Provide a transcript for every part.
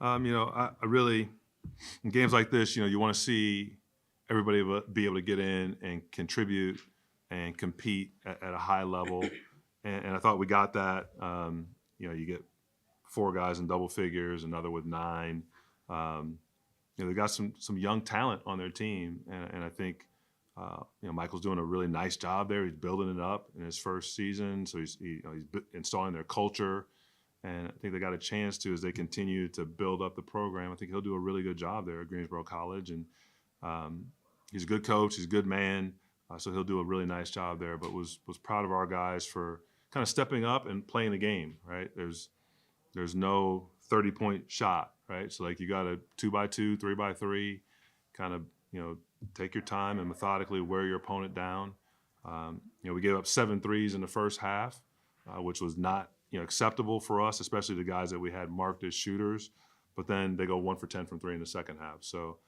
I really in games like this, you want to see everybody be able to get in and contribute and compete at a high level, and I thought we got that. You get four guys in double figures, another with nine. Um, they got some young talent on their team, and I think Michael's doing a really nice job there. He's building it up in his first season, so he's installing their culture, and I think they got a chance to as they continue to build up the program. I think he'll do a really good job there at Greensboro College, and um, he's a good coach. He's a good man, so he'll do a really nice job there. But was proud of our guys for kind of stepping up and playing the game. Right? There's no 30-point shot. Right? So like you got a 2x2, 3x3, kind of take your time and methodically wear your opponent down. We gave up 7 threes in the first half, which was not acceptable for us, especially the guys that we had marked as shooters. But then they go 1 for 10 from 3 in the second half. So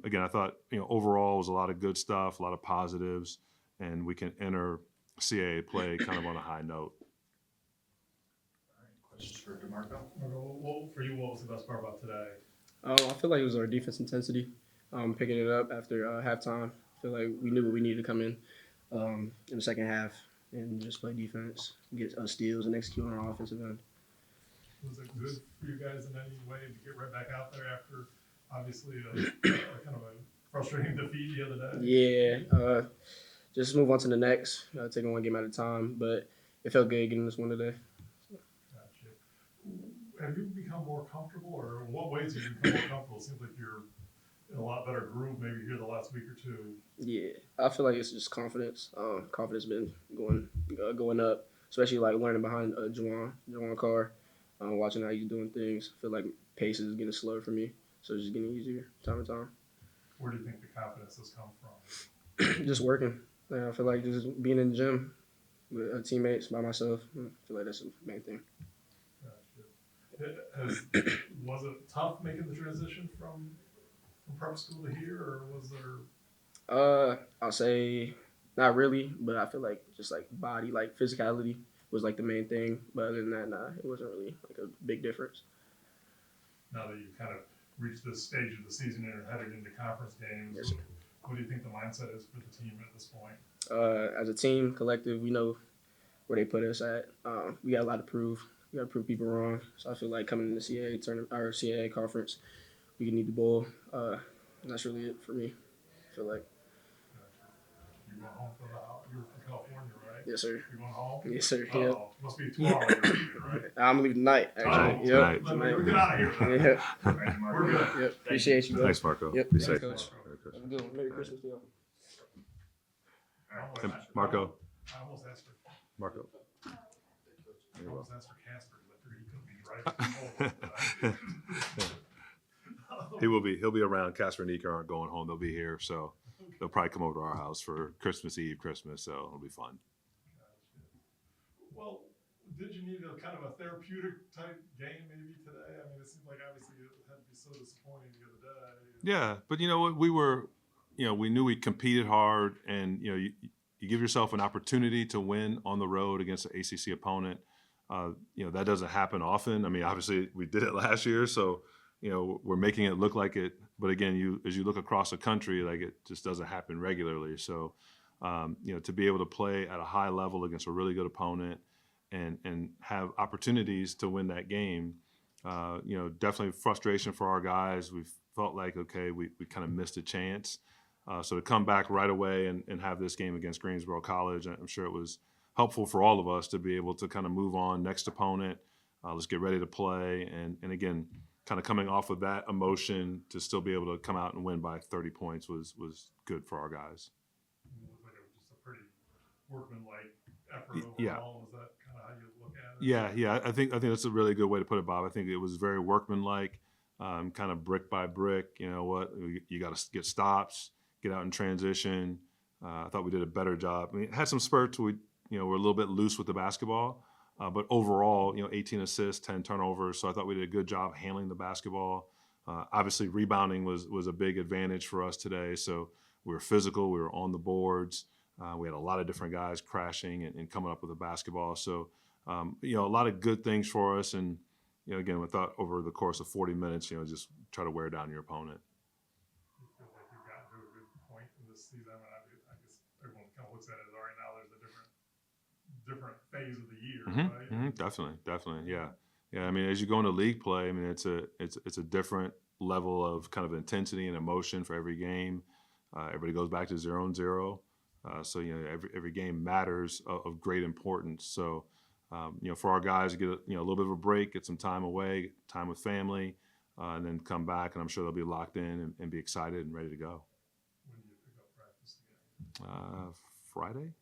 again, I thought overall it was a lot of good stuff, a lot of positives, and we can enter CAA play kind of on a high note. Questions for DeMarco? For you, what was the best part about today? I feel like it was our defense intensity, picking it up after halftime. I feel like we knew what we needed to come in the second half and just play defense, get steals, and execute on our offensive end. Was it good for you guys in any way to get right back out there after obviously a kind of a frustrating defeat the other day? Yeah, just move on to the next, taking one game at a time. But it felt good getting this one today. Gotcha. Have you become more comfortable, or in what ways have you become more comfortable? It seems like you're in a lot better groove maybe here the last week or two. Yeah, I feel like it's just confidence. Confidence been going up, especially like learning behind Juwan Carr, watching how he's doing things. I feel like pace is getting slower for me, so it's just getting easier time to time. Where do you think the confidence has come from? Just working. I feel like just being in the gym with teammates, by myself. I feel like that's the main thing. Gotcha. Was it tough making the transition from prep school to here, or was there? I'll say not really, but I feel like just like body, like physicality was like the main thing. But other than that, nah, it wasn't really like a big difference. Now that you've kind of reached this stage of the season and are headed into conference games, Yes, what do you think the mindset is for the team at this point? As a team, collective, we know where they put us at. We got a lot to prove. We got to prove people wrong. So I feel like coming in the CAA tournament or CAA conference, we need the ball. And that's really it for me. I feel like. You going home you're from California, right? Yes, sir. You going home? Yes, sir. Oh, Yeah. must be tomorrow you're leaving, right? I'm leaving tonight, actually. Oh, Yep. let me get out of here. Yeah. Right, We're good. Yep. Appreciate you, guys. Thanks, Marco. Yep. Be Thanks, safe. Coach. Have a good one. Merry Christmas to y'all. And Marco. I almost asked for Marco. Casper, but he couldn't be right. He'll be around. Casper and Nika aren't going home. They'll be here, so they'll probably come over to our house for Christmas Eve, so it'll be fun. Well, did you need a kind of a therapeutic type game maybe today? I mean, it seemed like obviously it had to be so disappointing the other day. Yeah, but you know what? We knew we competed hard, and you give yourself an opportunity to win on the road against an ACC opponent. That doesn't happen often. I mean, obviously we did it last year, so we're making it look like it. But again, as you look across the country, like it just doesn't happen regularly. So, to be able to play at a high level against a really good opponent and have opportunities to win that game, definitely frustration for our guys. We felt like, okay, we kind of missed a chance. So to come back right away and have this game against Greensboro College, I'm sure it was helpful for all of us to be able to kind of move on next opponent. Let's get ready to play. And again, kind of coming off of that emotion to still be able to come out and win by 30 points was good for our guys. It looked like it was just a pretty workmanlike effort overall. Yeah. Is that kind of how you look at it? Yeah. I think that's a really good way to put it, Bob. I think it was very workmanlike, kind of brick by brick. You know what? You got to get stops, get out in transition. I thought we did a better job. I mean, it had some spurts. We're a little bit loose with the basketball, but overall, 18 assists, 10 turnovers. So I thought we did a good job handling the basketball. Obviously, rebounding was a big advantage for us today. So we were physical. We were on the boards. We had a lot of different guys crashing and coming up with the basketball. So, a lot of good things for us. And, again, we thought over the course of 40 minutes, just try to wear down your opponent. You feel like you've gotten to a good point in this season? I guess everyone kind of looks at it as, all right, now there's a different phase of the year, right? Definitely, yeah. I mean, as you go into league play, I mean, it's a different level of kind of intensity and emotion for every game. Everybody goes back to 0-0, so every game matters of great importance. So for our guys to get a little bit of a break, get some time away, time with family, and then come back, and I'm sure they'll be locked in and be excited and ready to go. When do you pick up practice again? Friday.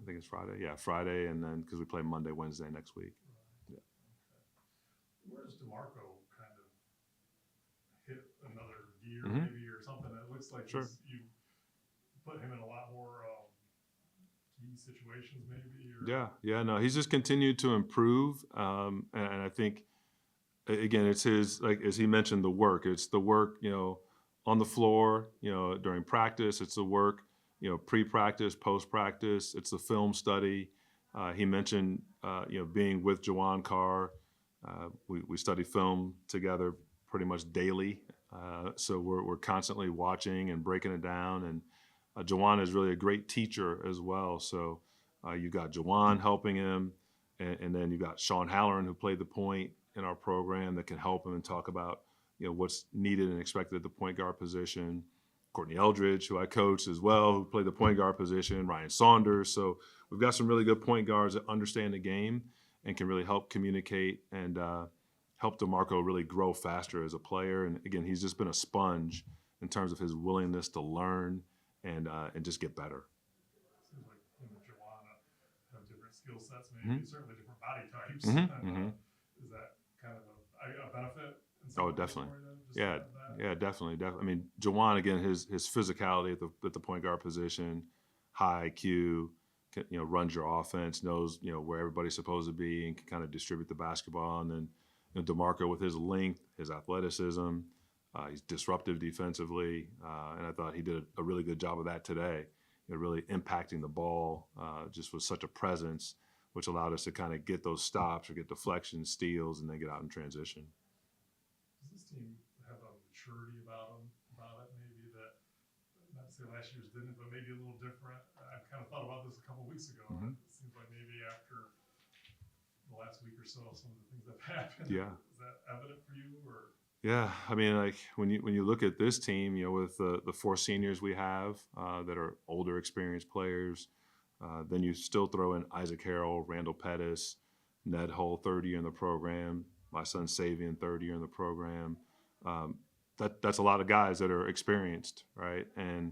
I think it's Friday. Yeah, Friday, and then because we play Monday, Wednesday next week. Right. Yeah. Okay. Where does DeMarco kind of hit another gear, Mm-hmm. maybe, or something? It looks like Sure. you put him in a lot more key situations, maybe. Or... Yeah. No, he's just continued to improve, and I think, again, it's his, like as he mentioned, the work. It's the work, on the floor, during practice. It's the work, pre-practice, post-practice. It's the film study. He mentioned, being with Jawan Carr. We study film together pretty much daily. So we're constantly watching and breaking it down. And Jawan is really a great teacher as well. So you got Jawan helping him, and then you got Sean Halloran, who played the point in our program, that can help him and talk about what's needed and expected at the point guard position. Courtney Eldridge, who I coached as well, who played the point guard position. Ryan Saunders. So we've got some really good point guards that understand the game and can really help communicate and help DeMarco really grow faster as a player. And again, he's just been a sponge in terms of his willingness to learn and just get better. Seems like him and Joanna have different skill sets, maybe certainly different body types. Is that kind of a benefit? Oh, definitely. Yeah, definitely. I mean, Jawan, again, his physicality at the point guard position, high IQ, runs your offense, knows where everybody's supposed to be, and can kind of distribute the basketball. And then DeMarco with his length, his athleticism, he's disruptive defensively, and I thought he did a really good job of that today. Really impacting the ball, just with such a presence, which allowed us to kind of get those stops or get deflections, steals, and then get out in transition. Does this team have a maturity about it, maybe, that, not to say last year's didn't, but maybe a little different? I kind of thought about this a couple of weeks ago. It seems like maybe after the last week or so, some of the things that have happened. Yeah. Is that evident for you, or? Yeah, I mean, like when you look at this team, with the four seniors we have that are older, experienced players, then you still throw in Isaac Harrell, Randall Pettis, Ned Hull, third year in the program. My son Savian, third year in the program. That's a lot of guys that are experienced, right? And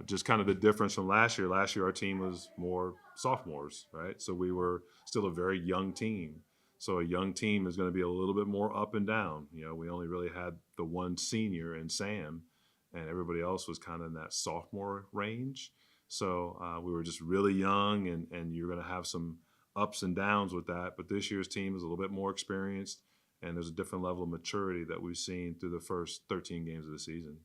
just kind of the difference from last year. Last year, our team was more sophomores, right? So we were still a very young team. So a young team is going to be a little bit more up and down. We only really had the one senior in Sam, and everybody else was kind of in that sophomore range. So we were just really young, and you're going to have some ups and downs with that. But this year's team is a little bit more experienced, and there's a different level of maturity that we've seen through the first 13 games of the season.